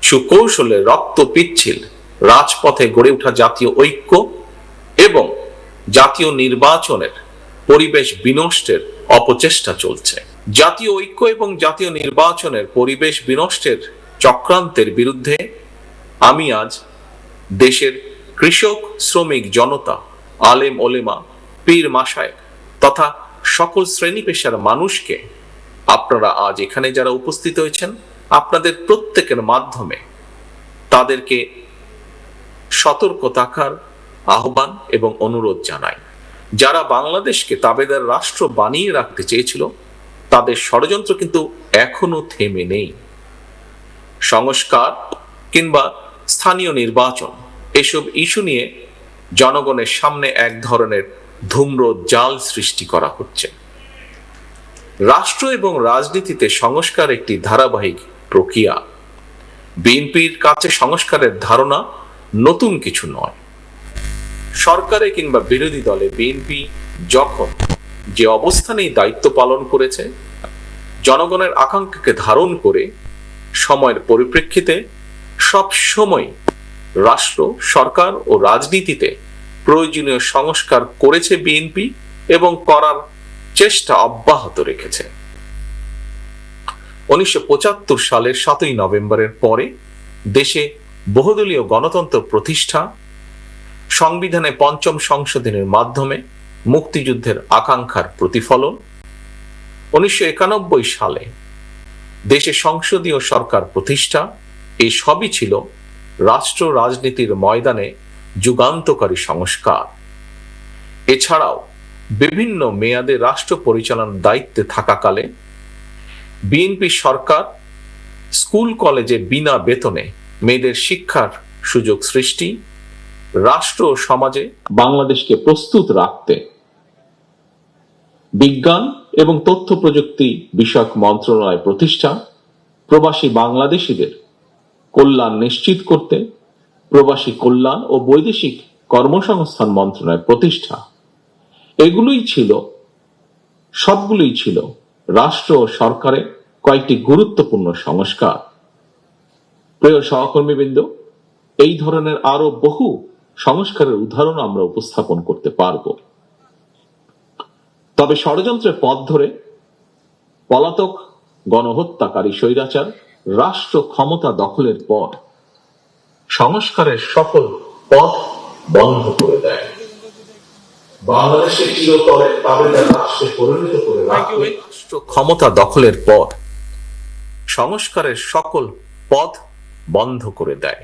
সুকৌশলে রক্ত পিচ্ছিল রাজপথে গড়ে ওঠা জাতীয় ঐক্য এবং জাতীয় নির্বাচনের পরিবেশ বিনষ্টের অপচেষ্টা চলছে। জাতীয় ঐক্য এবং জাতীয় নির্বাচনের পরিবেশ বিনষ্টের চক্রান্তের বিরুদ্ধে আমি আজ দেশের কৃষক, শ্রমিক জনতা, আলেম ওলেমা, পীর মাশায়েখ তথা সকল শ্রেণী পেশার মানুষকে, আপনারা আজ এখানে যারা উপস্থিত হয়েছেন, আপনাদের প্রত্যেকের মাধ্যমে তাদেরকে সতর্ক থাকার আহ্বান এবং অনুরোধ জানাই। যারা বাংলাদেশকে তাবেদার রাষ্ট্র বানিয়ে রাখতে চেয়েছিল, তাদের ষড়যন্ত্র কিন্তু এখনো থেমে নেই। সংস্কার কিংবা স্থানীয় নির্বাচন এসব ইস্যু নিয়ে জনগণের সামনে এক ধরনের ধূম্র জাল সৃষ্টি করা হচ্ছে। রাষ্ট্র এবং রাজনীতিতে সংস্কার একটি ধারাবাহিক প্রক্রিয়া। বিএনপির কাছে সংস্কারের ধারণা নতুন কিছু নয়। সরকারে কিংবা বিরোধী দলে বিএনপি যখন যে অবস্থানেই দায়িত্ব পালন করেছে, জনগণের আকাঙ্ক্ষাকে ধারণ করে সময়ের পরিপ্রেক্ষিতে সব সময় রাষ্ট্র, সরকার ও রাজনীতিতে প্রয়োজনীয় সংস্কার করেছে বিএনপি এবং করার চেষ্টা অব্যাহত রেখেছে। 1975 সালের 7ই নভেম্বরের পরে দেশে বহুদলীয় গণতন্ত্র প্রতিষ্ঠা, সংবিধানে পঞ্চম সংশোধনের মাধ্যমে মুক্তিযুদ্ধের আকাঙ্ক্ষার প্রতিফলন, 1991 সালে দেশে সংসদীয় সরকার প্রতিষ্ঠা, এই সবই ছিল রাষ্ট্র রাজনীতির ময়দানে যুগান্তকারী সংস্কার। এছাড়াও বিভিন্ন মেয়াদে রাষ্ট্র পরিচালনার দায়িত্বে থাকাকালে বিএনপি সরকার স্কুল কলেজে বিনা বেতনে মেয়েদের শিক্ষার সুযোগ সৃষ্টি, রাষ্ট্র ও সমাজে বাংলাদেশকে প্রস্তুত রাখতে বিজ্ঞান এবং তথ্য প্রযুক্তি বিষয়ক মন্ত্রণালয় প্রতিষ্ঠা, প্রবাসী বাংলাদেশিদের কল্যাণ নিশ্চিত করতে প্রবাসী কল্যাণ ও বৈদেশিক কর্মসংস্থান মন্ত্রণালয় প্রতিষ্ঠা, সবগুলোই ছিল রাষ্ট্র ও সরকারের কয়েকটি গুরুত্বপূর্ণ সংস্কার। প্রিয় সহকর্মীবৃন্দ, এই ধরনের আরো বহু সংস্কারের উদাহরণ আমরা উপস্থাপন করতে পারব। তবে ষড়যন্ত্রের পথ ধরে পলাতক গণহত্যাকারী স্বৈরাচার রাষ্ট্র ক্ষমতা দখলের পর সংস্কারের সকল পথ বন্ধ করে দেয়। বাংলাদেশকে চিরতরে তাবেদার রাষ্ট্রে পরিণত করে রাখবে। রাষ্ট্র ক্ষমতা দখলের পর সংস্কারের সকল পথ বন্ধ করে দেয়।